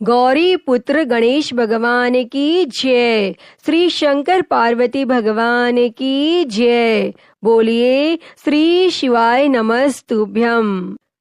गौरी पुत्र गणेश भगवान की जय। श्री शंकर पार्वती भगवान की जय। बोलिए श्री शिवाय नमस्तुभ्यम।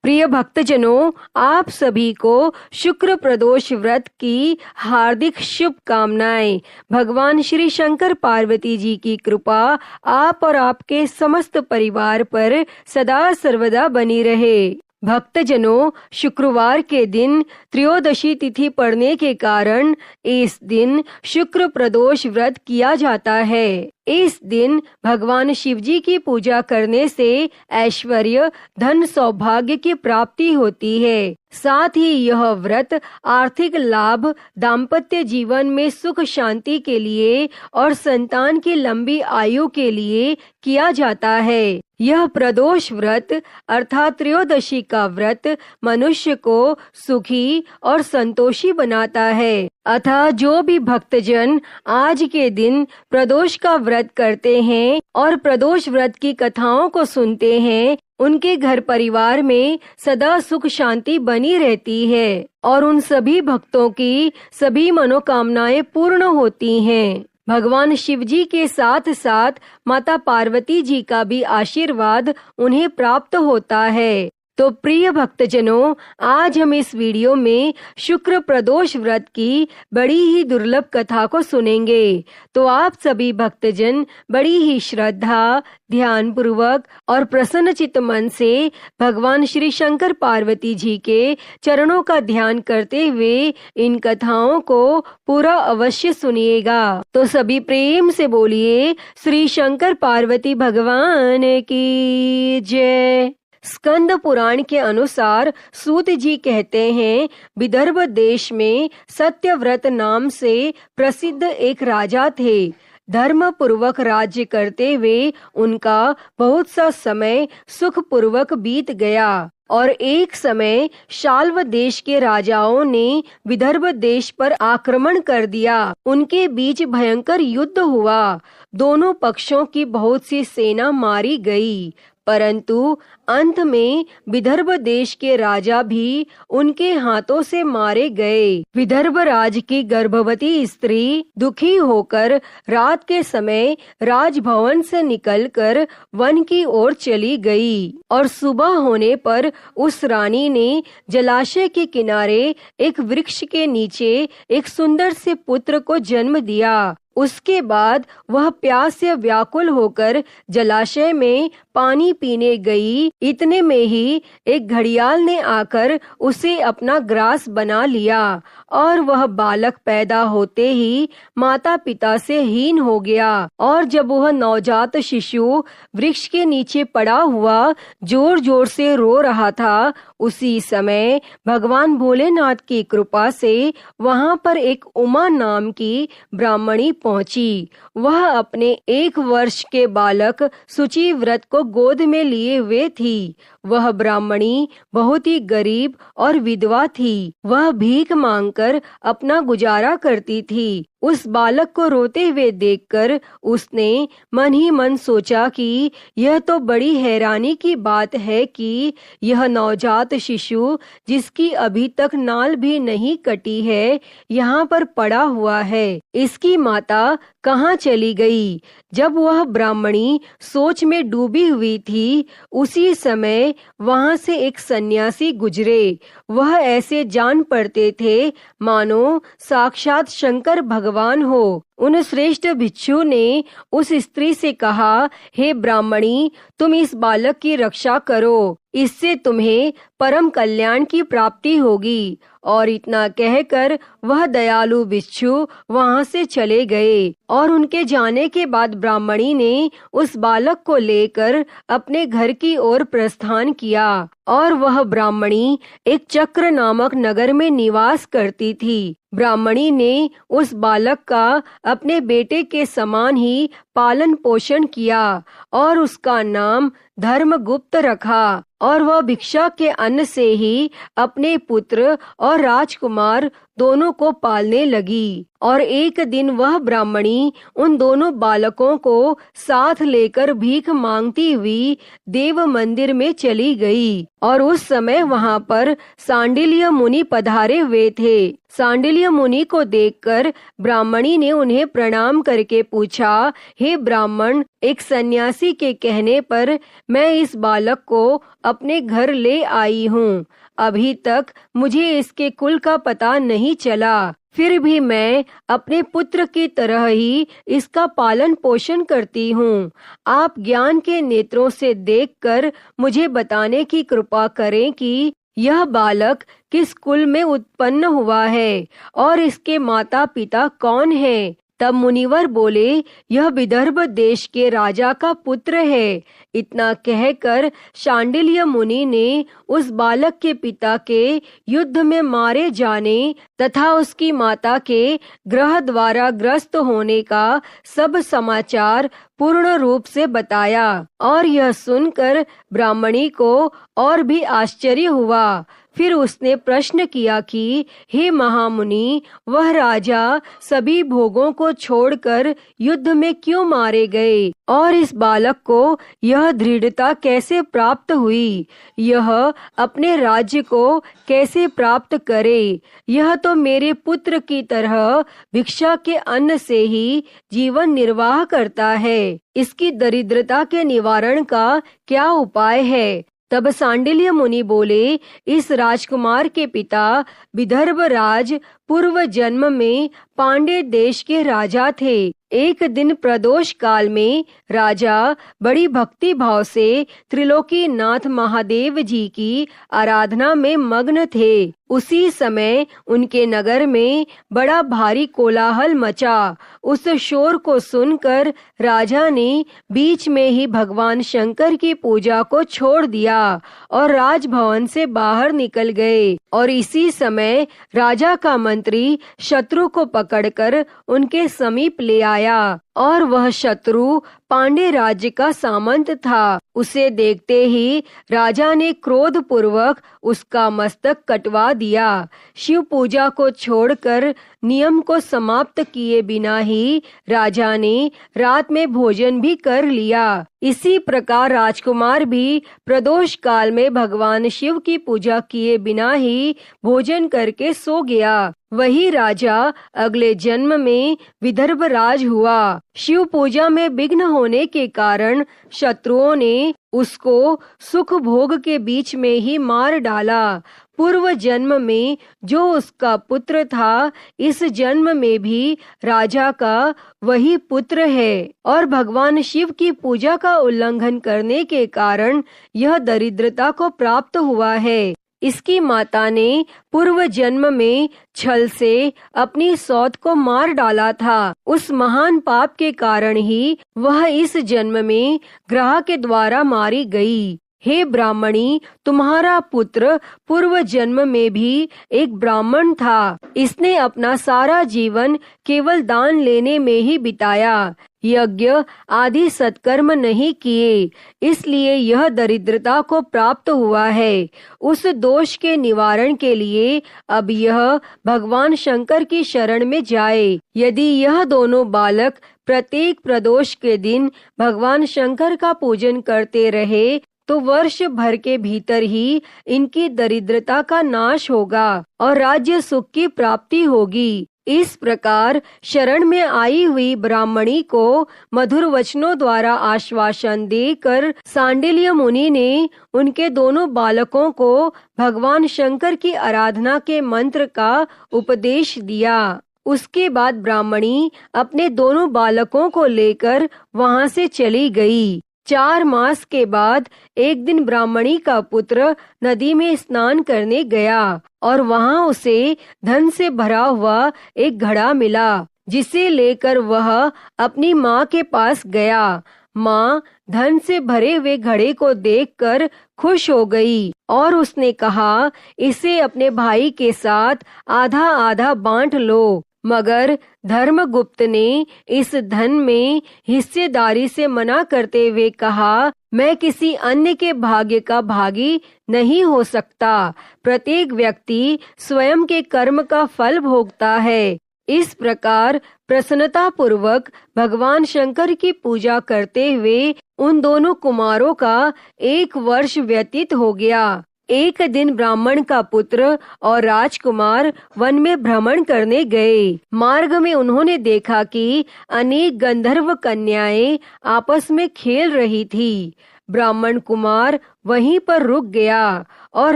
प्रिय भक्तजनों, आप सभी को शुक्र प्रदोष व्रत की हार्दिक शुभकामनाएं। भगवान श्री शंकर पार्वती जी की कृपा आप और आपके समस्त परिवार पर सदा सर्वदा बनी रहे। भक्तजनों, शुक्रवार के दिन त्रयोदशी तिथि पड़ने के कारण इस दिन शुक्र प्रदोष व्रत किया जाता है। इस दिन भगवान शिव जी की पूजा करने से ऐश्वर्य, धन, सौभाग्य की प्राप्ति होती है। साथ ही यह व्रत आर्थिक लाभ, दाम्पत्य जीवन में सुख शांति के लिए और संतान की लंबी आयु के लिए किया जाता है। यह प्रदोष व्रत अर्थात त्रयोदशी का व्रत मनुष्य को सुखी और संतोषी बनाता है। अतः जो भी भक्तजन आज के दिन प्रदोष का व्रत करते हैं और प्रदोष व्रत की कथाओं को सुनते हैं, उनके घर परिवार में सदा सुख शांति बनी रहती है और उन सभी भक्तों की सभी मनोकामनाएं पूर्ण होती हैं। भगवान शिव जी के साथ साथ माता पार्वती जी का भी आशीर्वाद उन्हें प्राप्त होता है। तो प्रिय भक्तजनों, आज हम इस वीडियो में शुक्र प्रदोष व्रत की बड़ी ही दुर्लभ कथा को सुनेंगे। तो आप सभी भक्तजन बड़ी ही श्रद्धा, ध्यान पूर्वक और प्रसन्न चित्त मन से भगवान श्री शंकर पार्वती जी के चरणों का ध्यान करते हुए इन कथाओं को पूरा अवश्य सुनिएगा। तो सभी प्रेम से बोलिए श्री शंकर पार्वती भगवान की जय। स्कंद पुराण के अनुसार सूत जी कहते हैं, विदर्भ देश में सत्यव्रत नाम से प्रसिद्ध एक राजा थे। धर्म पूर्वक राज्य करते हुए उनका बहुत सा समय सुख पूर्वक बीत गया और एक समय शाल्व देश के राजाओं ने विदर्भ देश पर आक्रमण कर दिया। उनके बीच भयंकर युद्ध हुआ। दोनों पक्षों की बहुत सी सेना मारी गई, परंतु अंत में विदर्भ देश के राजा भी उनके हाथों से मारे गए। विदर्भ राज की गर्भवती स्त्री दुखी होकर रात के समय राजभवन से निकलकर वन की ओर चली गई और सुबह होने पर उस रानी ने जलाशय के किनारे एक वृक्ष के नीचे एक सुंदर से पुत्र को जन्म दिया। उसके बाद वह प्यास से व्याकुल होकर जलाशय में पानी पीने गई। इतने में ही एक घड़ियाल ने आकर उसे अपना ग्रास बना लिया और वह बालक पैदा होते ही माता पिता से हीन हो गया। और जब वह नवजात शिशु वृक्ष के नीचे पड़ा हुआ जोर जोर से रो रहा था, उसी समय भगवान भोलेनाथ की कृपा से वहां पर एक उमा नाम की ब्राह्मणी पहुंची। वह अपने 1 वर्ष के बालक शुचि व्रत को गोद में लिए हुए थी। वह ब्राह्मणी बहुत ही गरीब और विधवा थी। वह भीख मांगकर अपना गुजारा करती थी। उस बालक को रोते हुए देखकर उसने मन ही मन सोचा कि यह तो बड़ी हैरानी की बात है कि यह नवजात शिशु जिसकी अभी तक नाल भी नहीं कटी है, यहाँ पर पड़ा हुआ है। इसकी माता कहाँ चली गई? जब वह ब्राह्मणी सोच में डूबी हुई थी, उसी समय वहां से एक सन्यासी गुजरे। वह ऐसे जान पड़ते थे मानो साक्षात शंकर भगवान हो। उन श्रेष्ठ भिक्षु ने उस स्त्री से कहा, हे ब्राह्मणी, तुम इस बालक की रक्षा करो, इससे तुम्हें परम कल्याण की प्राप्ति होगी। और इतना कहकर वह दयालु भिक्षु वहां से चले गए और उनके जाने के बाद ब्राह्मणी ने उस बालक को लेकर अपने घर की ओर प्रस्थान किया। और वह ब्राह्मणी एक चक्र नामक नगर में निवास करती थी। ब्राह्मणी ने उस बालक का अपने बेटे के समान ही पालन पोषण किया और उसका नाम धर्मगुप्त रखा। और वह भिक्षा के अन्न से ही अपने पुत्र और राजकुमार दोनों को पालने लगी। और एक दिन वह ब्राह्मणी उन दोनों बालकों को साथ लेकर भीख मांगती हुई देव मंदिर में चली गई। और उस समय वहां पर सांडिल्य मुनि पधारे हुए थे। सांडिल्य मुनि को देखकर ब्राह्मणी ने उन्हें प्रणाम करके पूछा, हे ब्राह्मण, एक सन्यासी के कहने पर मैं इस बालक को अपने घर ले आई हूँ। अभी तक मुझे इसके कुल का पता नहीं चला, फिर भी मैं अपने पुत्र की तरह ही इसका पालन पोषण करती हूँ। आप ज्ञान के नेत्रों से देखकर मुझे बताने की कृपा करें कि यह बालक किस कुल में उत्पन्न हुआ है और इसके माता पिता कौन हैं। तब मुनिवर बोले, यह विदर्भ देश के राजा का पुत्र है। इतना कहकर शांडिल्य मुनि ने उस बालक के पिता के युद्ध में मारे जाने तथा उसकी माता के ग्रह द्वारा ग्रस्त होने का सब समाचार पूर्ण रूप से बताया। और यह सुनकर ब्राह्मणी को और भी आश्चर्य हुआ। फिर उसने प्रश्न किया कि हे महामुनि, वह राजा सभी भोगों को छोड़कर युद्ध में क्यों मारे गए और इस बालक को यह दृढ़ता कैसे प्राप्त हुई? यह अपने राज्य को कैसे प्राप्त करे? यह तो मेरे पुत्र की तरह भिक्षा के अन्न से ही जीवन निर्वाह करता है। इसकी दरिद्रता के निवारण का क्या उपाय है? तब सांडिल्य मुनि बोले, इस राजकुमार के पिता विदर्भ राज पूर्व जन्म में पांड्य देश के राजा थे। एक दिन प्रदोष काल में राजा बड़ी भक्ति भाव से त्रिलोकी नाथ महादेव जी की आराधना में मग्न थे। उसी समय उनके नगर में बड़ा भारी कोलाहल मचा। उस शोर को सुनकर राजा ने बीच में ही भगवान शंकर की पूजा को छोड़ दिया और राजभवन से बाहर निकल गए। और इसी समय राजा का मंत्री शत्रु को पकड़कर उनके समीप ले आया और वह शत्रु पांडे राज्य का सामंत था। उसे देखते ही राजा ने क्रोध पूर्वक उसका मस्तक कटवा दिया। शिव पूजा को छोड़कर नियम को समाप्त किए बिना ही राजा ने रात में भोजन भी कर लिया। इसी प्रकार राजकुमार भी प्रदोष काल में भगवान शिव की पूजा किए बिना ही भोजन करके सो गया। वही राजा अगले जन्म में विदर्भ राज हुआ। शिव पूजा में विघ्न होने के कारण शत्रुओं ने उसको सुख भोग के बीच में ही मार डाला। पूर्व जन्म में जो उसका पुत्र था, इस जन्म में भी राजा का वही पुत्र है और भगवान शिव की पूजा का उल्लंघन करने के कारण यह दरिद्रता को प्राप्त हुआ है। इसकी माता ने पूर्व जन्म में छल से अपनी सौत को मार डाला था। उस महान पाप के कारण ही वह इस जन्म में ग्रह के द्वारा मारी गई। हे ब्राह्मणी, तुम्हारा पुत्र पूर्व जन्म में भी एक ब्राह्मण था। इसने अपना सारा जीवन केवल दान लेने में ही बिताया, यज्ञ आदि सत्कर्म नहीं किए, इसलिए यह दरिद्रता को प्राप्त हुआ है। उस दोष के निवारण के लिए अब यह भगवान शंकर की शरण में जाए। यदि यह दोनों बालक प्रत्येक प्रदोष के दिन भगवान शंकर का पूजन करते रहे तो वर्ष भर के भीतर ही इनकी दरिद्रता का नाश होगा और राज्य सुख की प्राप्ति होगी। इस प्रकार शरण में आई हुई ब्राह्मणी को मधुर वचनों द्वारा आश्वासन देकर सांडिल्य मुनि ने उनके दोनों बालकों को भगवान शंकर की आराधना के मंत्र का उपदेश दिया। उसके बाद ब्राह्मणी अपने दोनों बालकों को लेकर वहां से चली गई। 4 मास के बाद एक दिन ब्राह्मणी का पुत्र नदी में स्नान करने गया और वहां उसे धन से भरा हुआ एक घड़ा मिला, जिसे लेकर वह अपनी माँ के पास गया। माँ धन से भरे हुए घड़े को देखकर खुश हो गई और उसने कहा, इसे अपने भाई के साथ आधा आधा बांट लो। मगर धर्मगुप्त ने इस धन में हिस्सेदारी से मना करते हुए कहा, मैं किसी अन्य के भाग्य का भागी नहीं हो सकता। प्रत्येक व्यक्ति स्वयं के कर्म का फल भोगता है। इस प्रकार प्रसन्नता पूर्वक भगवान शंकर की पूजा करते हुए उन दोनों कुमारों का 1 वर्ष व्यतीत हो गया। एक दिन ब्राह्मण का पुत्र और राजकुमार वन में भ्रमण करने गए। मार्ग में उन्होंने देखा कि अनेक गंधर्व कन्याएं आपस में खेल रही थी। ब्राह्मण कुमार वहीं पर रुक गया और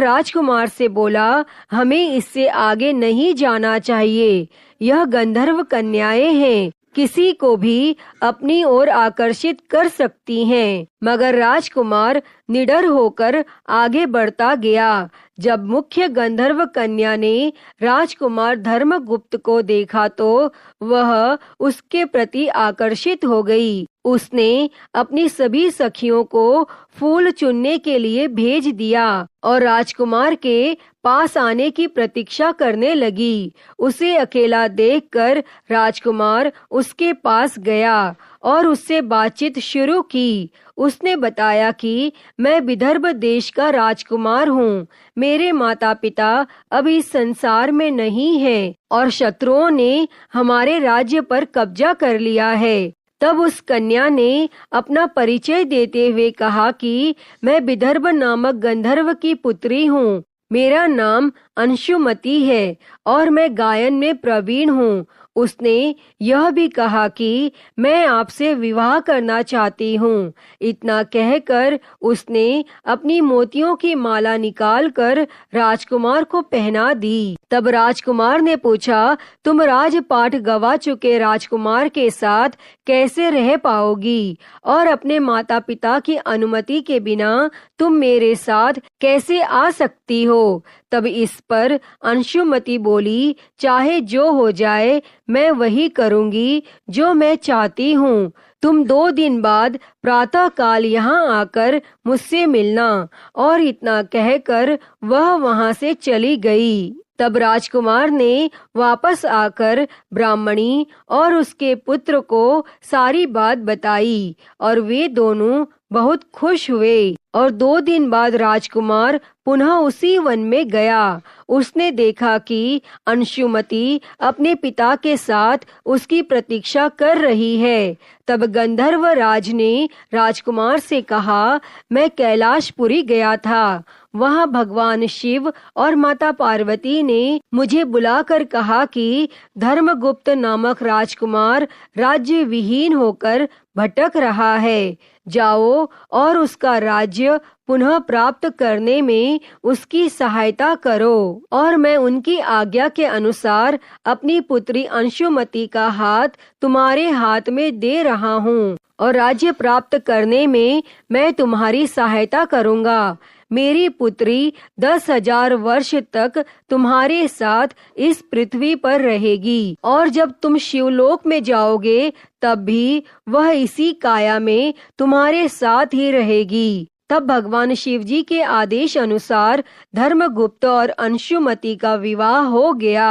राजकुमार से बोला, हमें इससे आगे नहीं जाना चाहिए। यह गंधर्व कन्याएं हैं, किसी को भी अपनी ओर आकर्षित कर सकती हैं। मगर राजकुमार निडर होकर आगे बढ़ता गया। जब मुख्य गंधर्व कन्या ने राजकुमार धर्मगुप्त को देखा तो वह उसके प्रति आकर्षित हो गई। उसने अपनी सभी सखियों को फूल चुनने के लिए भेज दिया और राजकुमार के पास आने की प्रतीक्षा करने लगी। उसे अकेला देखकर राजकुमार उसके पास गया और उससे बातचीत शुरू की। उसने बताया कि मैं विदर्भ देश का राजकुमार हूँ। मेरे माता पिता अब इस संसार में नहीं हैं और शत्रुओं ने हमारे राज्य पर कब्जा कर लिया है। तब उस कन्या ने अपना परिचय देते हुए कहा कि मैं विदर्भ नामक गंधर्व की पुत्री हूँ। मेरा नाम अंशुमति है और मैं गायन में प्रवीण हूँ। उसने यह भी कहा कि मैं आपसे विवाह करना चाहती हूँ। इतना कहकर उसने अपनी मोतियों की माला निकालकर राजकुमार को पहना दी। तब राजकुमार ने पूछा, तुम राजपाट गवा चुके राजकुमार के साथ कैसे रह पाओगी और अपने माता पिता की अनुमति के बिना तुम मेरे साथ कैसे आ सकती हो? तब इस पर अंशुमति बोली, चाहे जो हो जाए मैं वही करूंगी जो मैं चाहती हूँ। तुम 2 दिन बाद प्रातः काल यहाँ आकर मुझसे मिलना। और इतना कहकर वह वहाँ से चली गई। तब राजकुमार ने वापस आकर ब्राह्मणी और उसके पुत्र को सारी बात बताई और वे दोनों बहुत खुश हुए। और 2 दिन बाद राजकुमार पुनः उसी वन में गया। उसने देखा कि अंशुमति अपने पिता के साथ उसकी प्रतीक्षा कर रही है। तब गंधर्व राज ने राजकुमार से कहा, मैं कैलाशपुरी गया था। वहाँ भगवान शिव और माता पार्वती ने मुझे बुलाकर कहा कि धर्मगुप्त नामक राजकुमार राज्य विहीन होकर भटक रहा है। जाओ और उसका राज्य पुनः प्राप्त करने में उसकी सहायता करो। और मैं उनकी आज्ञा के अनुसार अपनी पुत्री अंशुमति का हाथ तुम्हारे हाथ में दे रहा हूँ और राज्य प्राप्त करने में मैं तुम्हारी सहायता करूँगा। मेरी पुत्री 10,000 वर्ष तक तुम्हारे साथ इस पृथ्वी पर रहेगी और जब तुम शिवलोक में जाओगे तब भी वह इसी काया में तुम्हारे साथ ही रहेगी। तब भगवान शिव जी के आदेश अनुसार धर्मगुप्त और अंशुमति का विवाह हो गया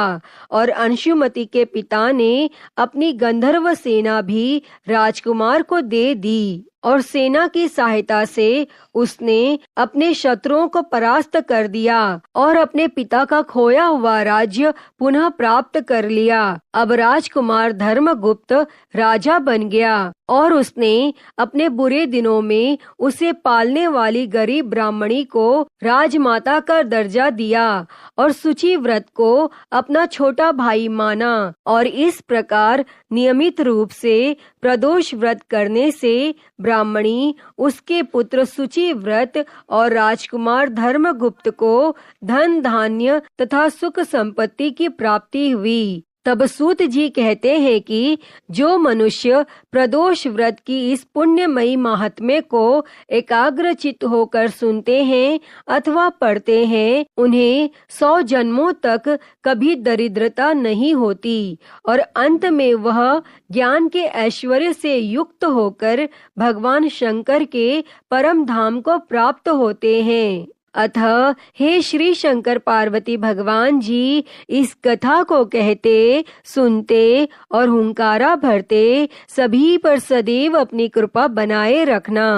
और अंशुमति के पिता ने अपनी गंधर्व सेना भी राजकुमार को दे दी और सेना की सहायता से उसने अपने शत्रुओं को परास्त कर दिया और अपने पिता का खोया हुआ राज्य पुनः प्राप्त कर लिया। अब राजकुमार धर्मगुप्त राजा बन गया और उसने अपने बुरे दिनों में उसे पालने वाली गरीब ब्राह्मणी को राजमाता का दर्जा दिया और सूची व्रत को अपना छोटा भाई माना। और इस प्रकार नियमित रूप से प्रदोष व्रत करने से ब्राह्मणी, उसके पुत्र सूची व्रत और राजकुमार धर्मगुप्त को धन धान्य तथा सुख संपत्ति की प्राप्ति हुई। तब सूत जी कहते हैं कि जो मनुष्य प्रदोष व्रत की इस पुण्यमयी महात्म्य को एकाग्रचित्त होकर सुनते हैं अथवा पढ़ते हैं, उन्हें 100 जन्मों तक कभी दरिद्रता नहीं होती और अंत में वह ज्ञान के ऐश्वर्य से युक्त होकर भगवान शंकर के परम धाम को प्राप्त होते हैं। अतः हे श्री शंकर पार्वती भगवान जी, इस कथा को कहते, सुनते और हुंकारा भरते सभी पर सदैव अपनी कृपा बनाए रखना।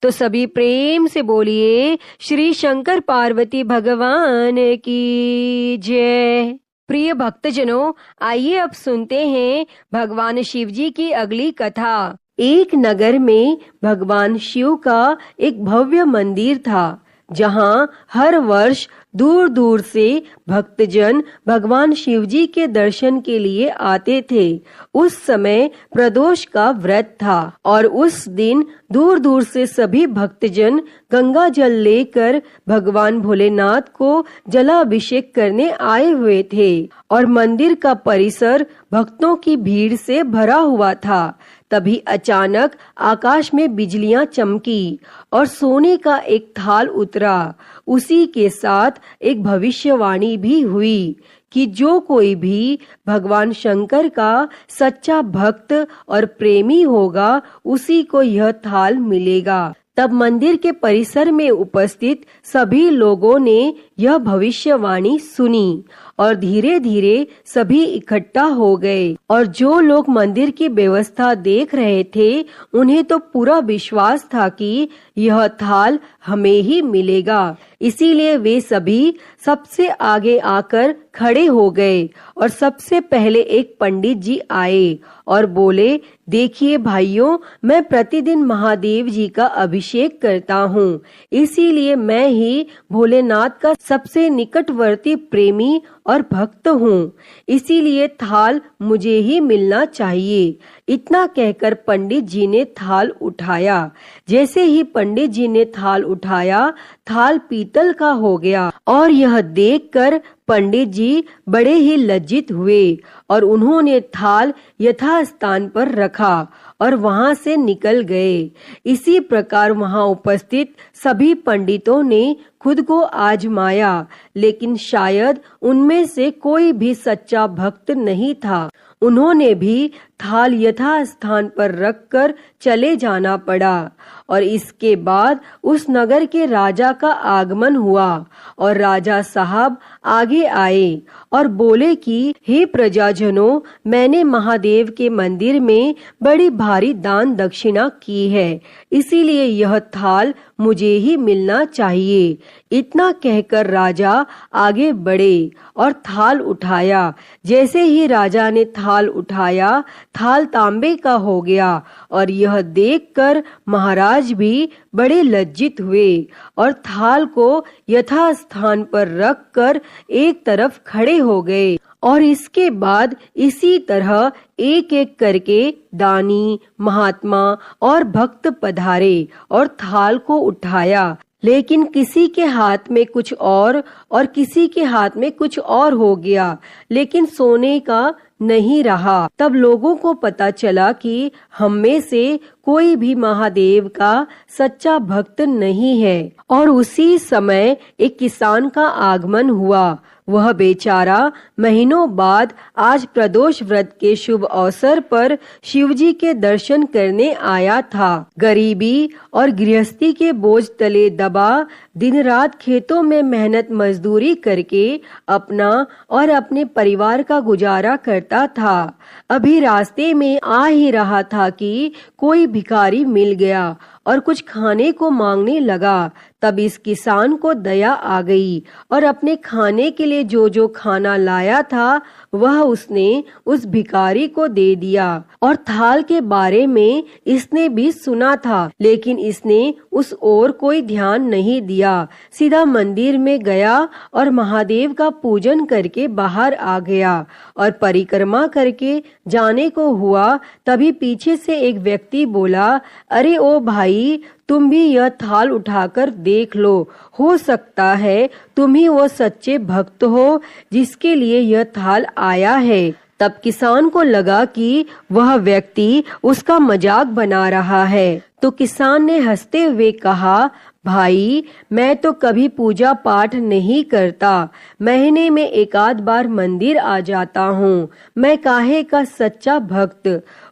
तो सभी प्रेम से बोलिए श्री शंकर पार्वती भगवान की जय। प्रिय भक्तजनों, आइए अब सुनते हैं भगवान शिव जी की अगली कथा। एक नगर में भगवान शिव का एक भव्य मंदिर था, जहां हर वर्ष दूर दूर से भक्तजन भगवान शिव जी के दर्शन के लिए आते थे। उस समय प्रदोष का व्रत था और उस दिन दूर दूर से सभी भक्तजन गंगा जल लेकर भगवान भोलेनाथ को जलाभिषेक करने आए हुए थे और मंदिर का परिसर भक्तों की भीड़ से भरा हुआ था। तभी अचानक आकाश में बिजलियां चमकी और सोने का एक थाल उतरा। उसी के साथ एक भविष्यवाणी भी हुई कि जो कोई भी भगवान शंकर का सच्चा भक्त और प्रेमी होगा, उसी को यह थाल मिलेगा। तब मंदिर के परिसर में उपस्थित सभी लोगों ने यह भविष्यवाणी सुनी और धीरे धीरे सभी इकट्ठा हो गए और जो लोग मंदिर की व्यवस्था देख रहे थे, उन्हें तो पूरा विश्वास था कि यह थाल हमें ही मिलेगा। इसीलिए वे सभी सबसे आगे आकर खड़े हो गए और सबसे पहले एक पंडित जी आए और बोले, देखिए भाइयों, मैं प्रतिदिन महादेव जी का अभिषेक करता हूँ, इसीलिए मैं ही भोलेनाथ का सबसे निकटवर्ती प्रेमी और भक्त हूँ, इसीलिए थाल मुझे ही मिलना चाहिए। इतना कहकर पंडित जी ने थाल उठाया। जैसे ही पंडित जी ने थाल उठाया, थाल पीतल का हो गया और यह देखकर पंडित जी बड़े ही लज्जित हुए और उन्होंने थाल यथास्थान पर रखा और वहां से निकल गए। इसी प्रकार वहां उपस्थित सभी पंडितों ने खुद को आजमाया, लेकिन शायद उनमें से कोई भी सच्चा भक्त नहीं था। उन्होंने भी थाल यथास्थान पर रखकर चले जाना पड़ा और इसके बाद उस नगर के राजा का आगमन हुआ और राजा साहब आगे आए और बोले कि हे प्रजाजनों, मैंने महादेव के मंदिर में बड़ी भारी दान दक्षिणा की है, इसीलिए यह थाल मुझे ही मिलना चाहिए। इतना कहकर राजा आगे बढ़े और थाल उठाया। जैसे ही राजा ने थाल उठाया, थाल तांबे का हो गया और यह देखकर महाराज भी बड़े लज्जित हुए और थाल को यथास्थान पर रखकर एक तरफ खड़े हो गए और इसके बाद इसी तरह एक एक करके दानी, महात्मा और भक्त पधारे और थाल को उठाया। लेकिन किसी के हाथ में कुछ और किसी के हाथ में कुछ और हो गया, लेकिन सोने का नहीं रहा। तब लोगों को पता चला कि हम में से कोई भी महादेव का सच्चा भक्त नहीं है और उसी समय एक किसान का आगमन हुआ। वह बेचारा महीनों बाद आज प्रदोष व्रत के शुभ अवसर पर शिवजी के दर्शन करने आया था। गरीबी और गृहस्थी के बोझ तले दबा दिन रात खेतों में मेहनत मजदूरी करके अपना और अपने परिवार का गुजारा करता था। अभी रास्ते में आ ही रहा था कि कोई भिखारी मिल गया और कुछ खाने को मांगने लगा। तब इस किसान को दया आ गई और अपने खाने के लिए जो जो खाना लाया था वह उसने उस भिखारी को दे दिया और थाल के बारे में इसने भी सुना था, लेकिन इसने उस ओर कोई ध्यान नहीं दिया। सीधा मंदिर में गया और महादेव का पूजन करके बाहर आ गया और परिक्रमा करके जाने को हुआ। तभी पीछे से एक व्यक्ति बोला, अरे ओ भाई, तुम भी यह थाल उठाकर देख लो, हो सकता है तुम ही वो सच्चे भक्त हो जिसके लिए यह थाल आया है। तब किसान को लगा कि वह व्यक्ति उसका मजाक बना रहा है, तो किसान ने हंसते हुए कहा, भाई, मैं तो कभी पूजा पाठ नहीं करता, महीने में एक आध बार मंदिर आ जाता हूँ, मैं काहे का सच्चा भक्त।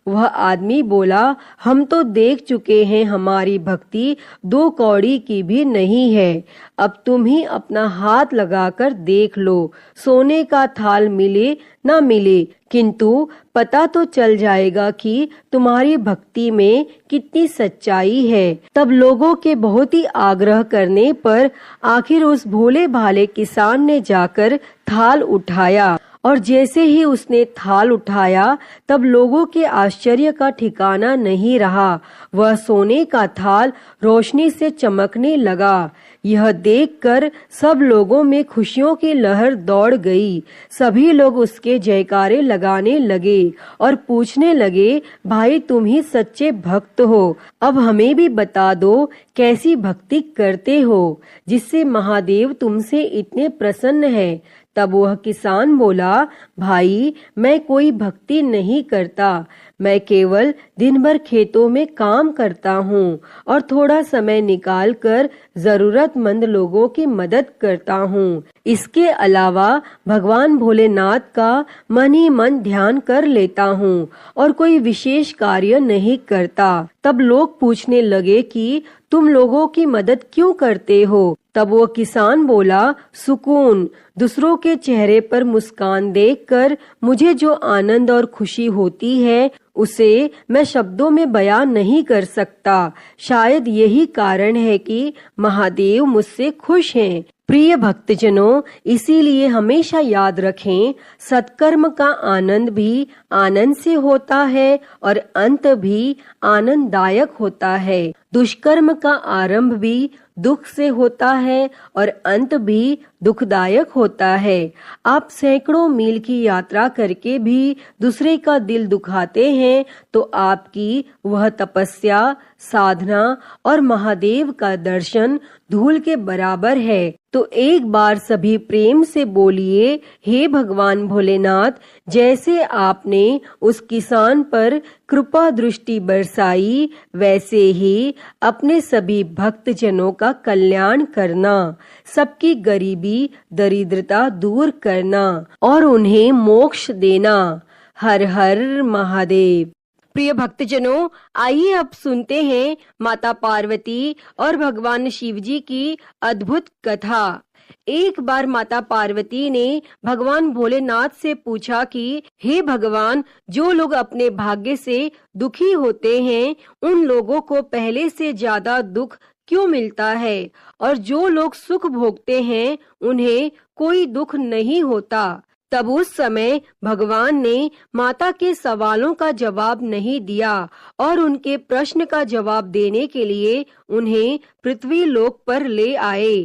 वह आदमी बोला, हम तो देख चुके हैं, हमारी भक्ति 2 कौड़ी की भी नहीं है। अब तुम ही अपना हाथ लगाकर देख लो, सोने का थाल मिले ना मिले, किंतु पता तो चल जाएगा कि तुम्हारी भक्ति में कितनी सच्चाई है। तब लोगों के बहुत ही आग्रह करने पर आखिर उस भोले भाले किसान ने जाकर थाल उठाया, और जैसे ही उसने थाल उठाया तब लोगों के आश्चर्य का ठिकाना नहीं रहा। वह सोने का थाल रोशनी से चमकने लगा। यह देखकर सब लोगों में खुशियों की लहर दौड़ गई। सभी लोग उसके जयकारे लगाने लगे और पूछने लगे, भाई तुम ही सच्चे भक्त हो, अब हमें भी बता दो कैसी भक्ति करते हो जिससे महादेव तुमसे इतने प्रसन्न है। तब वह किसान बोला, भाई मैं कोई भक्ति नहीं करता, मैं केवल दिन भर खेतों में काम करता हूँ और थोड़ा समय निकालकर जरूरतमंद लोगों की मदद करता हूँ। इसके अलावा भगवान भोलेनाथ का मन ही मन ध्यान कर लेता हूँ और कोई विशेष कार्य नहीं करता। तब लोग पूछने लगे कि तुम लोगों की मदद क्यों करते हो? तब वो किसान बोला, सुकून, दूसरों के चेहरे पर मुस्कान देखकर मुझे जो आनंद और खुशी होती है उसे मैं शब्दों में बयान नहीं कर सकता। शायद यही कारण है कि महादेव मुझसे खुश हैं। प्रिय भक्तजनों, इसीलिए हमेशा याद रखें, सत्कर्म का आनंद भी आनंद से होता है और अंत भी आनंददायक होता है। दुष्कर्म का आरंभ भी दुख से होता है और अंत भी दुखदायक होता है। आप सैकड़ों मील की यात्रा करके भी दूसरे का दिल दुखाते हैं तो आपकी वह तपस्या, साधना और महादेव का दर्शन धूल के बराबर है। तो एक बार सभी प्रेम से बोलिए, हे भगवान भोलेनाथ, जैसे आपने उस किसान पर कृपा दृष्टि बरसाई वैसे ही अपने सभी भक्त जनों का कल्याण करना, सबकी गरीबी दरिद्रता दूर करना और उन्हें मोक्ष देना। हर हर महादेव। प्रिय भक्तजनों, आइए अब सुनते हैं माता पार्वती और भगवान शिव जी की अद्भुत कथा। एक बार माता पार्वती ने भगवान भोलेनाथ से पूछा कि हे भगवान, जो लोग अपने भाग्य से दुखी होते हैं उन लोगों को पहले से ज्यादा दुख क्यों मिलता है, और जो लोग सुख भोगते हैं उन्हें कोई दुख नहीं होता। तब उस समय भगवान ने माता के सवालों का जवाब नहीं दिया और उनके प्रश्न का जवाब देने के लिए उन्हें पृथ्वी लोक पर ले आए।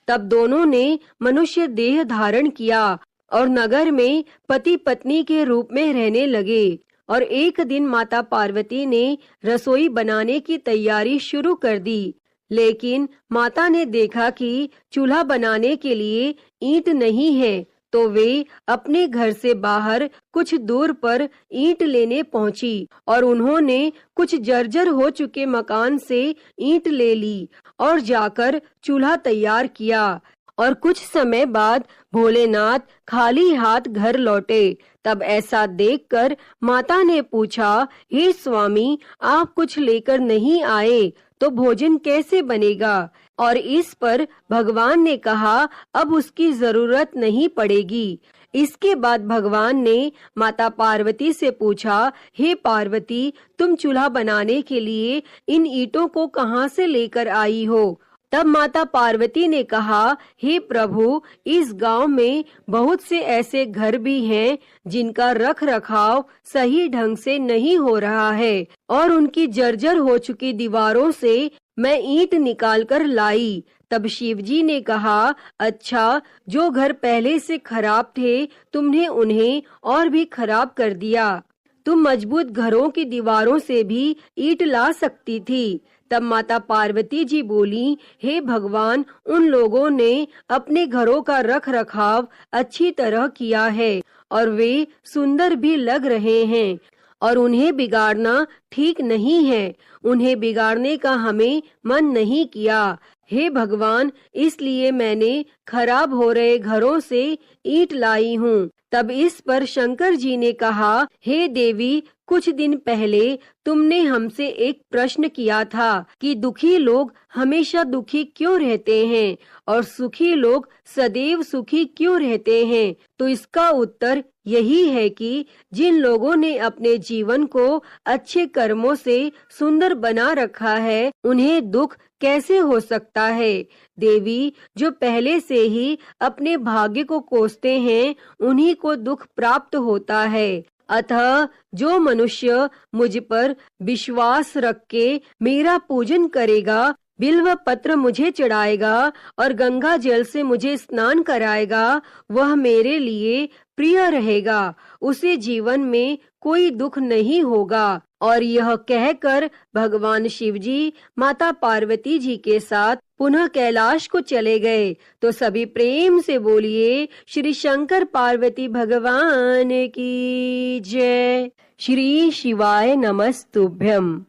तब दोनों ने मनुष्य देह धारण किया और नगर में पति पत्नी के रूप में रहने लगे। और एक दिन माता पार्वती ने रसोई बनाने की तैयारी शुरू कर दी, लेकिन माता ने देखा कि चूल्हा बनाने के लिए ईंट नहीं है, तो वे अपने घर से बाहर कुछ दूर पर ईंट लेने पहुंची और उन्होंने कुछ जर्जर हो चुके मकान से ईंट ले ली और जाकर चूल्हा तैयार किया। और कुछ समय बाद भोलेनाथ खाली हाथ घर लौटे। तब ऐसा देखकर माता ने पूछा, हे स्वामी, आप कुछ लेकर नहीं आए तो भोजन कैसे बनेगा? और इस पर भगवान ने कहा, अब उसकी जरूरत नहीं पड़ेगी। इसके बाद भगवान ने माता पार्वती से पूछा, हे पार्वती, तुम चूल्हा बनाने के लिए इन ईंटों को कहाँ से लेकर आई हो? तब माता पार्वती ने कहा, हे प्रभु, इस गांव में बहुत से ऐसे घर भी हैं जिनका रख रखाव सही ढंग से नहीं हो रहा है और उनकी जर्जर हो चुकी दीवारों से मैं ईंट निकाल कर लाई। तब शिव जी ने कहा, अच्छा, जो घर पहले से खराब थे तुमने उन्हें और भी खराब कर दिया। तुम मजबूत घरों की दीवारों से भी ईंट ला सकती थी। तब माता पार्वती जी बोली, हे भगवान, उन लोगों ने अपने घरों का रख रखाव अच्छी तरह किया है और वे सुंदर भी लग रहे हैं और उन्हें बिगाड़ना ठीक नहीं है। उन्हें बिगाड़ने का हमें मन नहीं किया। हे भगवान, इसलिए मैंने खराब हो रहे घरों से ईंट लाई हूँ। तब इस पर शंकर जी ने कहा, हे देवी, कुछ दिन पहले तुमने हमसे एक प्रश्न किया था कि दुखी लोग हमेशा दुखी क्यों रहते हैं और सुखी लोग सदैव सुखी क्यों रहते हैं। तो इसका उत्तर यही है कि जिन लोगों ने अपने जीवन को अच्छे कर्मों से सुंदर बना रखा है, उन्हें दुख कैसे हो सकता है। देवी, जो पहले से ही अपने भाग्य को कोसते हैं, उन्हीं को दुख प्राप्त होता है। अतः जो मनुष्य मुझ पर विश्वास रख के मेरा पूजन करेगा, बिल्व पत्र मुझे चढ़ाएगा और गंगा जल से मुझे स्नान कराएगा, वह मेरे लिए प्रिय रहेगा, उसे जीवन में कोई दुख नहीं होगा। और यह कहकर भगवान शिव जी माता पार्वती जी के साथ पुनः कैलाश को चले गए। तो सभी प्रेम से बोलिए, श्री शंकर पार्वती भगवान की जय। श्री शिवाय नमस्तुभ्यम।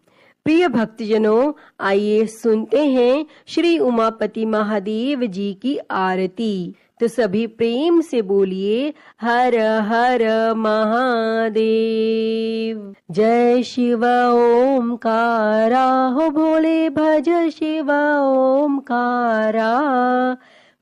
प्रिय भक्तजनों, आइए सुनते हैं श्री उमापति महादेव जी की आरती। तो सभी प्रेम से बोलिए, हर हर महादेव। जय शिव ओमकारा, हो भोले भज शिव ओमकारा।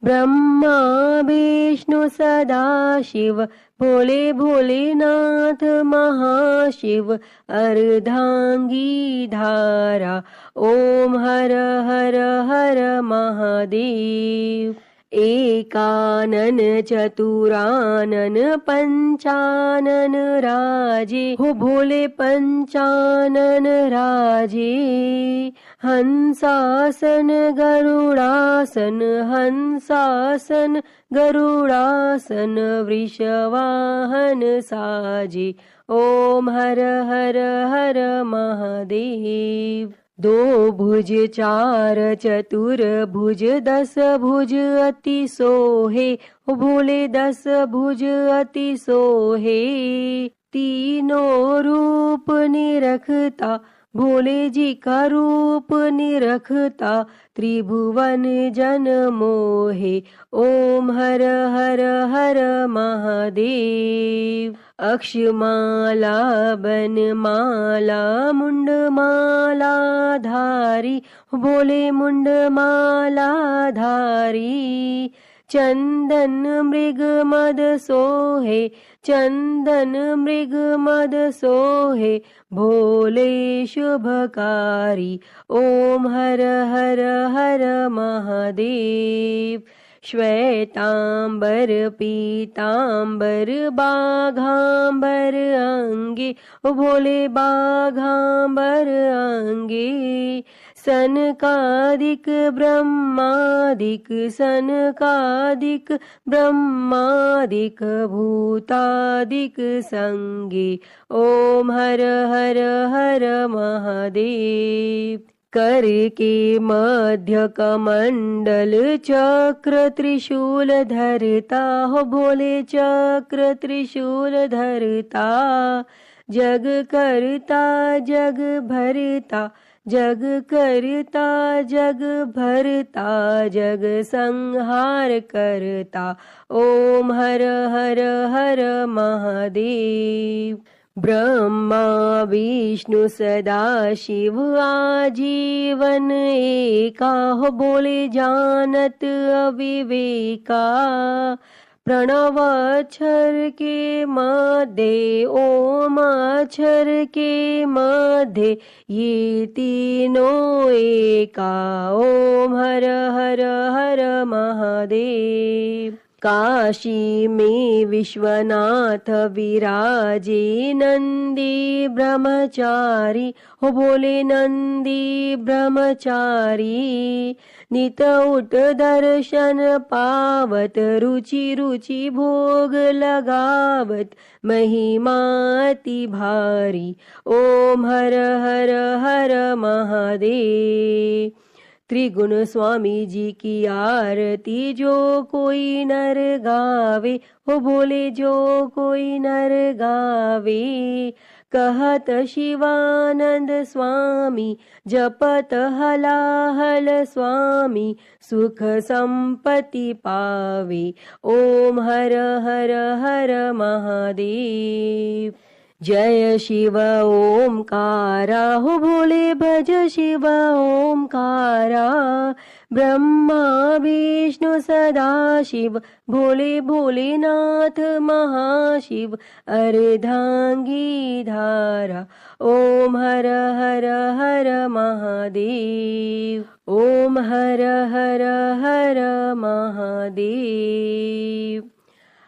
ब्रह्मा विष्णु सदा शिव, भोले भोलेनाथ महाशिव। अर्धांगी धारा, ओम हर हर हर महादेव। एकानन चतुरानन पंचानन राजे, हो भोले पंचानन राजे। हंसासन गरुड़ासन, हंसासन गरुड़ासन। वृषवाहन साजे, ओम हर हर हर महादेव। दो भुज चार चतुर भुज, दस भुज अति सोहे, हो भोले दस भुज अति सोहे। तीनों रूप निरखता, भोले जी का रूप निरखता। त्रिभुवन जन मोहे, ओम हर हर हर महादेव। अक्षमाला बनमाला मुंडमाला धारी, भोले मुंडमाला धारी। चंदन मृग मद सोहे, चंदन मृग मद सोहे। भोले शुभकारी, ओम हर हर हर महादेव। श्वेतांबर पीतांबर बाघांबर अंगे, ओ भोले बाघांबर अंगे। सनकादिक ब्रह्मादिक, सनकादिक ब्रह्मादिक। भूतादिक संगे, ओम हर हर हर महादेव। कर के मध्य कमंडल चक्र त्रिशूल धरता, हो भोले चक्र त्रिशूल धरता। जग करता जग भरता, जग करता जग भरता। जग संहार करता, ओम हर हर हर महादेव। ब्रह्मा विष्णु सदा शिव आजीवन एका, हो बोले जानत अविवेका। प्रणव अक्षर के मध्य, ओम अक्षर के मध्य। ये तीनों एका, ओम हर हर हर महादेव। काशी में विश्वनाथ विराजे नंदी ब्रह्मचारी, हो बोले नंदी ब्रह्मचारी। नित उठ दर्शन पावत, रुचि रुचि भोग लगावत। महिमा अति भारी, ओम हर हर हर महादेव। त्रिगुण स्वामी जी की आरती जो कोई नर गावे, हो बोले जो कोई नर गावे। कहत शिवानंद स्वामी, जपत हलाहल स्वामी, सुख संपत्ति पावे। ओम हर हर हर महादेव। जय शिव ओमकारा, हो भोले भज शिव ओमकारा। ब्रह्मा विष्णु सदा शिव, भोले भोलेनाथ महाशिव, अर्धांगी धारा। ओम हर हर हर महादेव, ओम हर हर हर महादेव।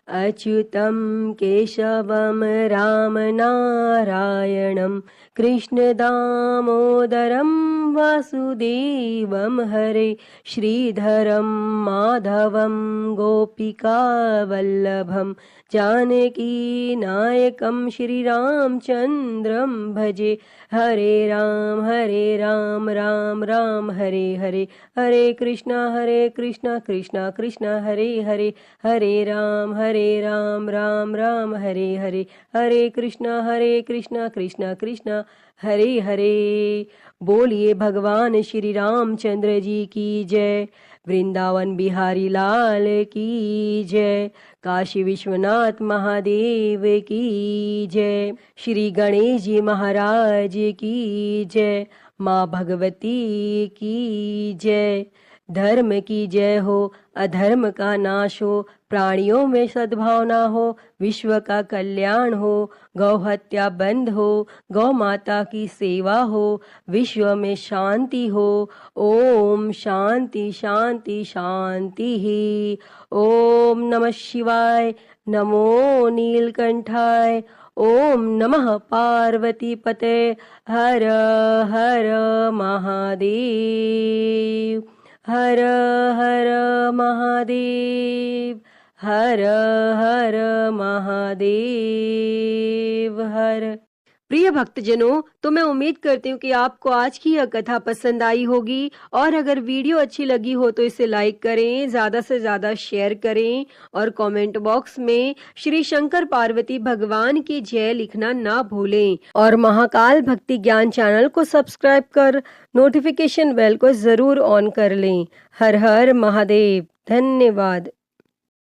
अच्युतं केशवं राम नारायणं, कृष्ण दामोदरं वासुदेवं, हरे श्रीधरं माधवं गोपिका वल्लभं, जानकी नायकं श्रीरामचन्द्रं भजे। हरे राम राम राम हरे हरे, हरे कृष्णा कृष्णा कृष्णा हरे हरे, हरे राम राम राम हरे हरे, हरे कृष्णा कृष्णा कृष्णा हरे हरे। बोलिए भगवान श्री रामचंद्र जी की जय। वृंदावन बिहारी लाल की जय। काशी विश्वनाथ महादेव की जय। श्री गणेश जी महाराज की जय। माँ भगवती की जय। धर्म की जय हो, अधर्म का नाश हो, प्राणियों में सद्भावना हो, विश्व का कल्याण हो, गौ हत्या बंद हो, गौ माता की सेवा हो, विश्व में शांति हो। ओम शांति शांति शांति ही। ओम नमः शिवाय, नमो नीलकंठाय, ओम नमः पार्वती पते, हर हर महादेव, हर हर महादेव, हर हर महादेव हर। प्रिय भक्तजनों, तो मैं उम्मीद करती हूँ कि आपको आज की यह कथा पसंद आई होगी, और अगर वीडियो अच्छी लगी हो तो इसे लाइक करें, ज्यादा से ज्यादा शेयर करें, और कमेंट बॉक्स में श्री शंकर पार्वती भगवान की जय लिखना ना भूलें, और महाकाल भक्ति ज्ञान चैनल को सब्सक्राइब कर नोटिफिकेशन बेल को जरूर ऑन कर लें। हर हर महादेव। धन्यवाद।